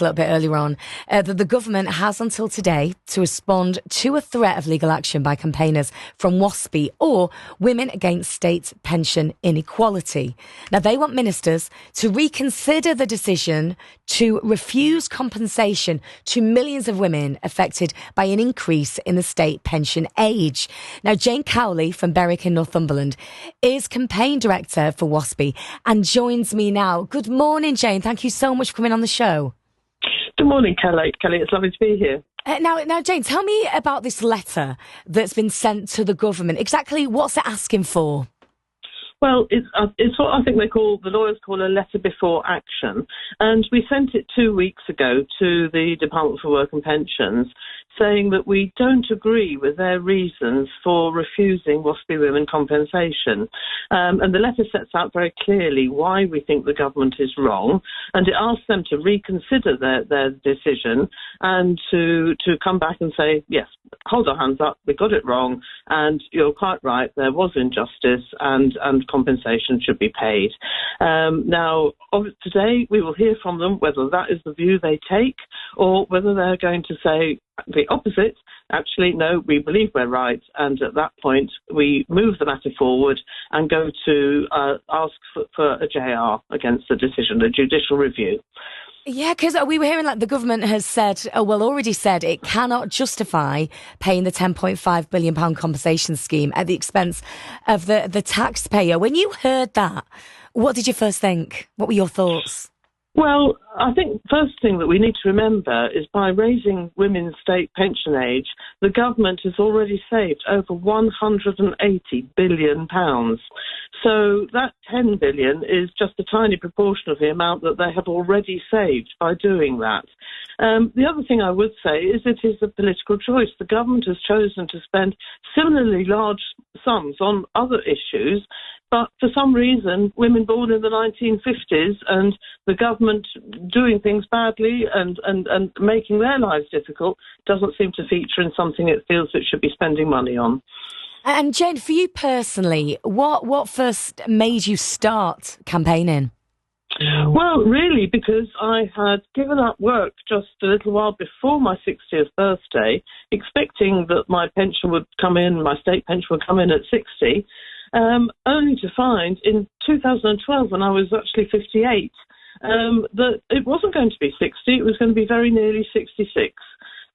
a little bit earlier on, that the government has until today to respond to a threat of legal action by campaigners from WASPI or Women Against State Pension Inequality. Now, they want ministers to reconsider the decision to refuse compensation to millions of women affected by an increase in the state pension age. Now, Jane Cowley from Berwick in Northumberland is campaign director for WASPI and joins me now. Good morning, Jane. Thank you so much for coming on the show. Good morning, Kelly. It's lovely to be here. Now, Jane, tell me about this letter that's been sent to the government. Exactly what's it asking for? Well, it's what I think the lawyers call a letter before action. And we sent it 2 weeks ago to the Department for Work and Pensions, saying that we don't agree with their reasons for refusing WASPI women compensation. And the letter sets out very clearly why we think the government is wrong, and it asks them to reconsider their decision and to come back and say, yes, hold our hands up, we got it wrong, and you're quite right, there was injustice, and compensation should be paid. Now, today we will hear from them whether that is the view they take or whether they're going to say the opposite. Actually, no, we believe we're right, and at that point we move the matter forward and go to ask for a JR against the decision, a judicial review. Yeah, because we were hearing the government has said, already said it cannot justify paying the £10.5 billion compensation scheme at the expense of the taxpayer. When you heard that, what did you first think? What were your thoughts? Well, I think first thing that we need to remember is by raising women's state pension age, the government has already saved over £180 billion. So that £10 billion is just a tiny proportion of the amount that they have already saved by doing that. The other thing I would say is it is a political choice. The government has chosen to spend similarly large sums on other issues, but for some reason, women born in the 1950s and the government doing things badly and making their lives difficult doesn't seem to feature in something it feels it should be spending money on. And Jane, for you personally, what first made you start campaigning? Well, really, because I had given up work just a little while before my 60th birthday, expecting that my pension would come in, my state pension would come in at 60, only to find in 2012, when I was actually 58, that it wasn't going to be 60, it was going to be very nearly 66.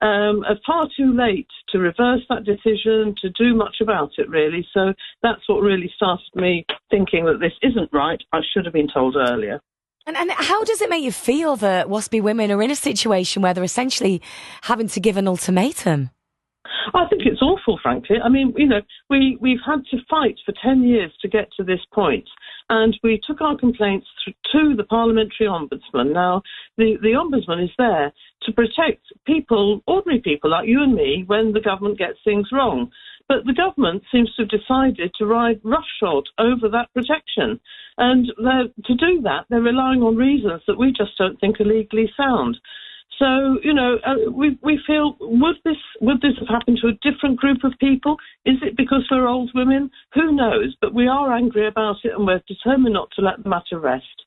Far too late to reverse that decision, to do much about it, really. So that's what really started me thinking that this isn't right. I should have been told earlier. And how does it make you feel that WASPI women are in a situation where they're essentially having to give an ultimatum? I think it's awful, frankly. I mean, we've had to fight for 10 years to get to this point, and we took our complaints to the Parliamentary Ombudsman. Now, the Ombudsman is there to protect people, ordinary people like you and me, when the government gets things wrong. But the government seems to have decided to ride roughshod over that protection. And to do that, they're relying on reasons that we just don't think are legally sound. So, we feel, would this have happened to a different group of people? Is it because we're old women? Who knows? But we are angry about it, and we're determined not to let the matter rest.